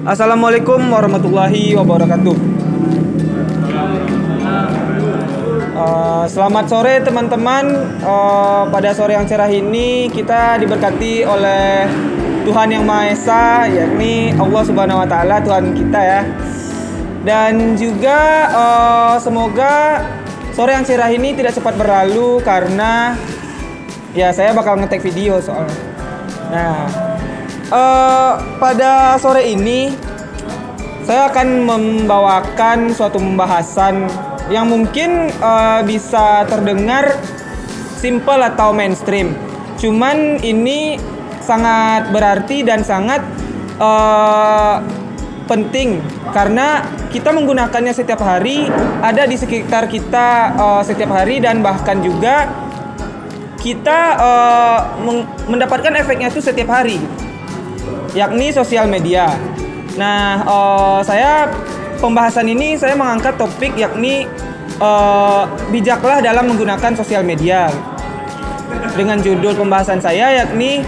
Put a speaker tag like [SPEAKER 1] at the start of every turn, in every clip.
[SPEAKER 1] Assalamualaikum warahmatullahi wabarakatuh. Selamat sore teman-teman. Pada sore yang cerah ini kita diberkati oleh Tuhan Yang Maha Esa, yakni Allah Subhanahu Wa Taala, Tuhan kita ya. Dan juga semoga sore yang cerah ini tidak cepat berlalu karena ya saya bakal nge-tag video soalnya. Nah, pada sore ini saya akan membawakan suatu pembahasan yang mungkin bisa terdengar simple atau mainstream. Cuman ini sangat berarti dan sangat penting karena kita menggunakannya setiap hari, ada di sekitar kita setiap hari, dan bahkan juga kita mendapatkan efeknya itu setiap hari, yakni sosial media. Nah, pembahasan ini saya mengangkat topik yakni bijaklah dalam menggunakan sosial media. Dengan judul pembahasan saya yakni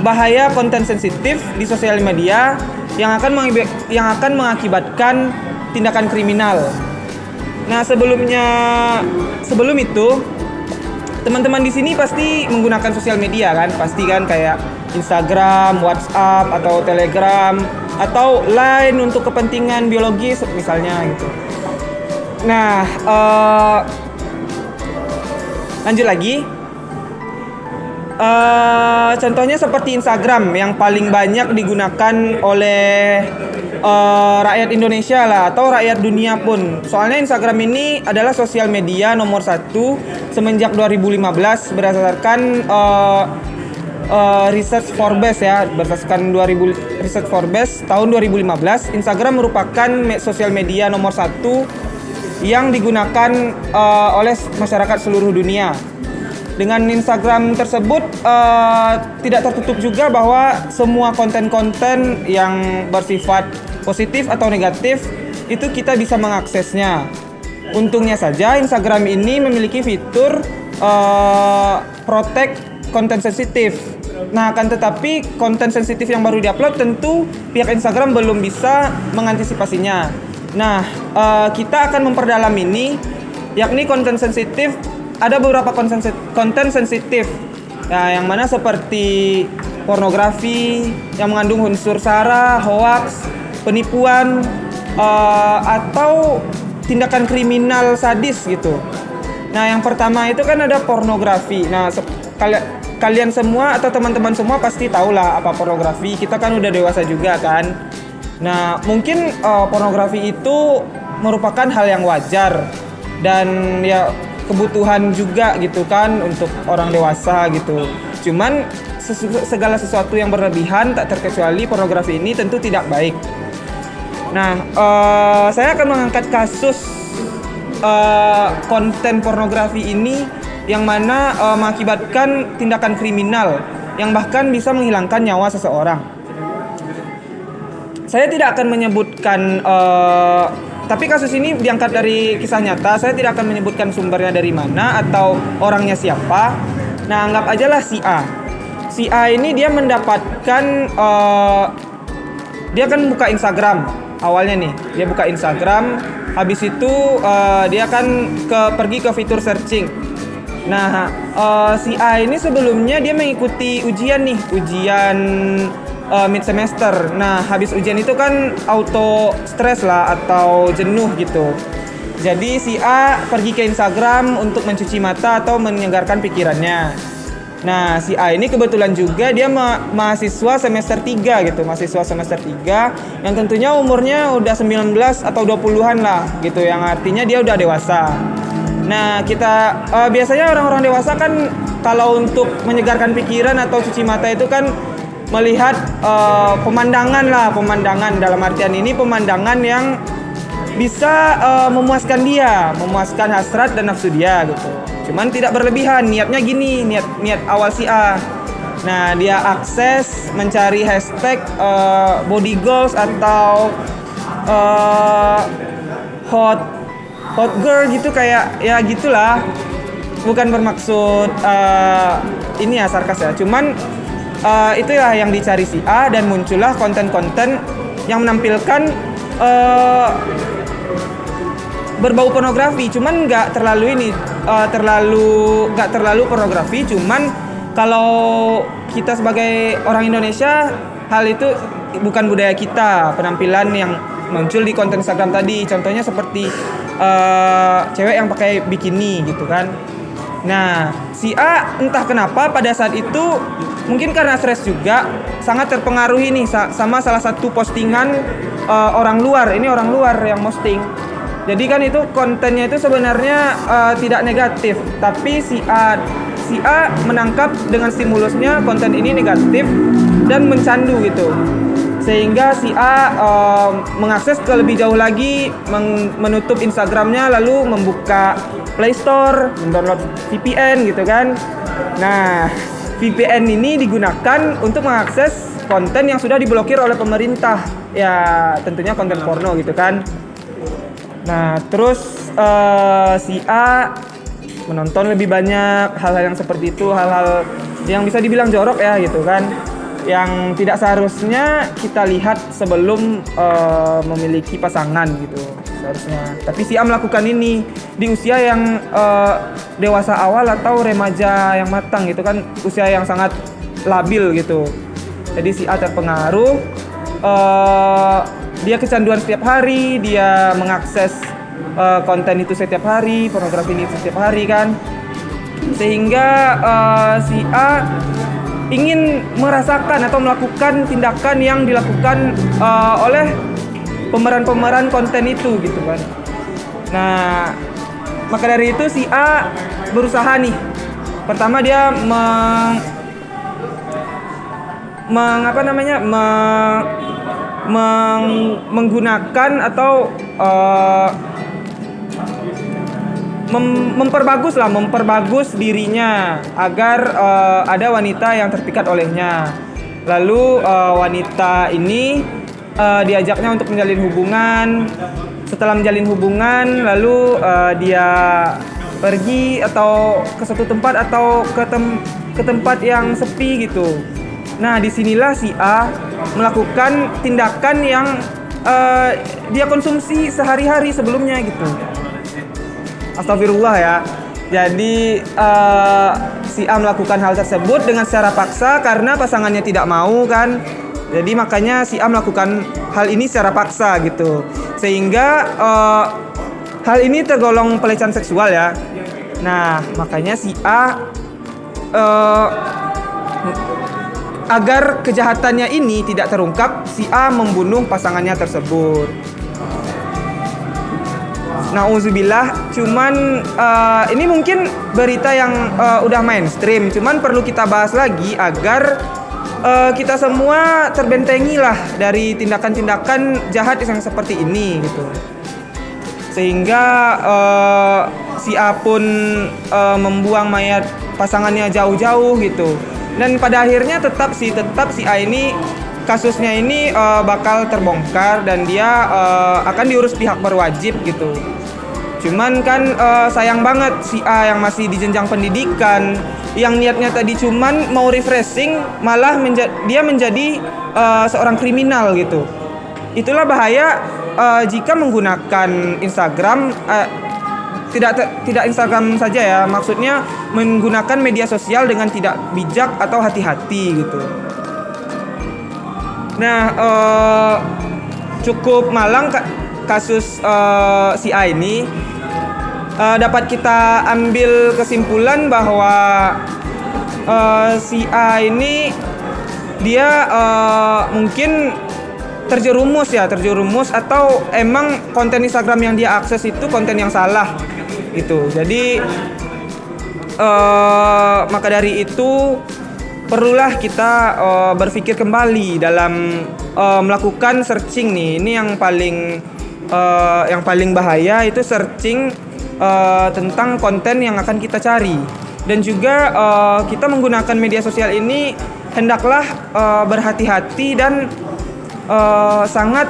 [SPEAKER 1] bahaya konten sensitif di sosial media yang akan mengakibatkan tindakan kriminal. Nah, sebelum itu teman-teman di sini pasti menggunakan sosial media kan? Pasti kan, kayak Instagram, WhatsApp, atau Telegram, atau Line untuk kepentingan biologis misalnya gitu. Nah, lanjut lagi. Contohnya seperti Instagram yang paling banyak digunakan oleh rakyat Indonesia lah, atau rakyat dunia pun. Soalnya Instagram ini adalah sosial media nomor 1 semenjak 2015 berdasarkan Research Forbes ya. Berdasarkan Research Forbes tahun 2015, Instagram merupakan sosial media nomor 1 yang digunakan oleh masyarakat seluruh dunia. Dengan Instagram tersebut tidak tertutup juga bahwa semua konten-konten yang bersifat positif atau negatif itu kita bisa mengaksesnya. Untungnya saja Instagram ini memiliki fitur protect konten sensitif. Nah, akan tetapi konten sensitif yang baru diupload tentu pihak Instagram belum bisa mengantisipasinya. Nah, kita akan memperdalam ini, yakni konten sensitif. Ada beberapa konten sensitif ya, yang mana seperti pornografi yang mengandung unsur sara, hoaks, penipuan, atau tindakan kriminal sadis gitu. Nah, yang pertama itu kan ada pornografi. Nah, kalian semua atau teman-teman semua pasti tahu lah apa pornografi. Kita kan udah dewasa juga kan. Nah, mungkin pornografi itu merupakan hal yang wajar dan ya kebutuhan juga gitu kan untuk orang dewasa gitu. Cuman segala sesuatu yang berlebihan, tak terkecuali pornografi ini, tentu tidak baik. Nah, saya akan mengangkat kasus konten pornografi ini yang mana mengakibatkan tindakan kriminal yang bahkan bisa menghilangkan nyawa seseorang. Saya tidak akan menyebutkan tapi kasus ini diangkat dari kisah nyata. Saya tidak akan menyebutkan sumbernya dari mana atau orangnya siapa. Nah, anggap aja lah si A. Si A ini dia mendapatkan dia kan buka Instagram awalnya nih. Dia buka Instagram, habis itu dia kan pergi ke fitur searching. Nah, si A ini sebelumnya dia mengikuti ujian mid semester. Nah, habis ujian itu kan auto stres lah atau jenuh gitu. Jadi si A pergi ke Instagram untuk mencuci mata atau menyegarkan pikirannya. Nah, si A ini kebetulan juga dia mahasiswa semester 3 gitu, mahasiswa semester 3 yang tentunya umurnya udah 19 atau 20-an lah gitu, yang artinya dia udah dewasa. Nah, kita biasanya orang-orang dewasa kan kalau untuk menyegarkan pikiran atau cuci mata itu kan melihat pemandangan dalam artian ini pemandangan yang bisa memuaskan hasrat dan nafsu dia gitu. Cuman tidak berlebihan. Niatnya gini, niat awal si A. Nah, dia akses mencari hashtag body goals atau hot girl gitu, kayak ya gitulah. Bukan bermaksud ini ya sarkas ya. Cuman itulah yang dicari si A, dan muncullah konten-konten yang menampilkan berbau pornografi, cuman nggak terlalu pornografi, cuman kalau kita sebagai orang Indonesia, hal itu bukan budaya kita, penampilan yang muncul di konten Instagram tadi. Contohnya seperti cewek yang pakai bikini gitu kan. Nah, si A entah kenapa pada saat itu mungkin karena stres juga sangat terpengaruhi nih sama salah satu postingan orang luar. Ini orang luar yang posting. Jadi kan itu kontennya itu sebenarnya tidak negatif, tapi si A menangkap dengan stimulusnya konten ini negatif dan mencandu gitu. Sehingga si A mengakses ke lebih jauh lagi, menutup Instagramnya, lalu membuka Play Store, mendownload VPN gitu kan. Nah, VPN ini digunakan untuk mengakses konten yang sudah diblokir oleh pemerintah. Ya, tentunya konten porno gitu kan. Nah, terus si A menonton lebih banyak hal-hal yang seperti itu, hal-hal yang bisa dibilang jorok ya gitu kan, yang tidak seharusnya kita lihat sebelum memiliki pasangan gitu seharusnya. Tapi si A melakukan ini di usia yang dewasa awal atau remaja yang matang gitu kan, usia yang sangat labil gitu. Jadi si A terpengaruh, dia kecanduan setiap hari, dia mengakses konten itu setiap hari, pornografi ini setiap hari kan, sehingga si A ingin merasakan atau melakukan tindakan yang dilakukan oleh pemeran-pemeran konten itu gitu kan. Nah, maka dari itu si A berusaha nih. Pertama dia menggunakan atau memperbagus dirinya agar ada wanita yang terpikat olehnya. Lalu wanita ini diajaknya untuk menjalin hubungan. Setelah menjalin hubungan, lalu dia pergi atau ke satu tempat atau ke tempat yang sepi gitu. Nah, disinilah si A melakukan tindakan yang dia konsumsi sehari-hari sebelumnya gitu. Astagfirullah ya. Jadi si A melakukan hal tersebut dengan secara paksa karena pasangannya tidak mau kan. Jadi makanya si A melakukan hal ini secara paksa gitu. Sehingga hal ini tergolong pelecehan seksual ya. Nah, makanya si A agar kejahatannya ini tidak terungkap, si A membunuh pasangannya tersebut. Nauzubillah, cuman ini mungkin berita yang udah mainstream, cuman perlu kita bahas lagi agar kita semua terbentengi lah dari tindakan-tindakan jahat yang seperti ini gitu. Sehingga si A pun membuang mayat pasangannya jauh-jauh gitu. Dan pada akhirnya tetap si A ini, kasusnya ini bakal terbongkar dan dia akan diurus pihak berwajib gitu. Cuman kan sayang banget si A yang masih di jenjang pendidikan, yang niatnya tadi cuman mau refreshing, malah dia menjadi seorang kriminal gitu. Itulah bahaya jika menggunakan Instagram, tidak Instagram saja ya, maksudnya menggunakan media sosial dengan tidak bijak atau hati-hati gitu. Nah, cukup malang kasus si A ini. Dapat kita ambil kesimpulan bahwa si A ini dia mungkin terjerumus atau emang konten Instagram yang dia akses itu konten yang salah gitu. Jadi maka dari itu perlulah kita berpikir kembali dalam melakukan searching nih. Ini yang paling bahaya itu searching tentang konten yang akan kita cari. Dan juga kita menggunakan media sosial ini hendaklah berhati-hati dan sangat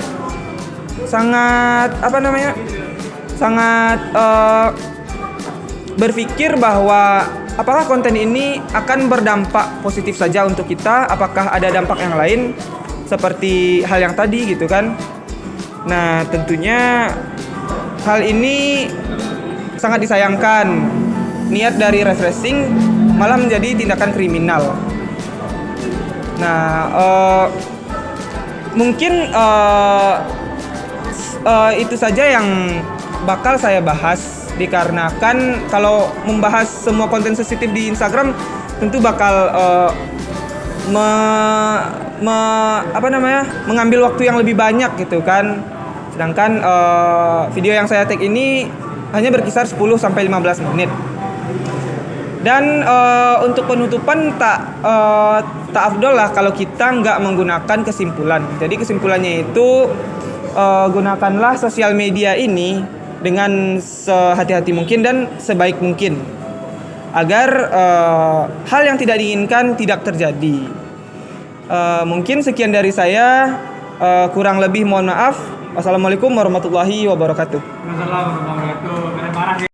[SPEAKER 1] berpikir bahwa apakah konten ini akan berdampak positif saja untuk kita, apakah ada dampak yang lain. seperti hal yang tadi gitu kan. Nah, tentunya hal ini sangat disayangkan. Niat dari refreshing malah menjadi tindakan kriminal. Nah, mungkin itu saja yang bakal saya bahas, dikarenakan kalau membahas semua konten sensitif di Instagram tentu bakal mengambil waktu yang lebih banyak gitu kan. Sedangkan video yang saya tag ini hanya berkisar 10 sampai 15 menit. Dan untuk penutupan tak afdol lah kalau kita nggak menggunakan kesimpulan. Jadi kesimpulannya itu gunakanlah sosial media ini dengan sehati-hati mungkin dan sebaik mungkin agar hal yang tidak diinginkan tidak terjadi. Mungkin sekian dari saya, kurang lebih mohon maaf. Wassalamualaikum warahmatullahi wabarakatuh.
[SPEAKER 2] Waalaikumsalam warahmatullahi wabarakatuh.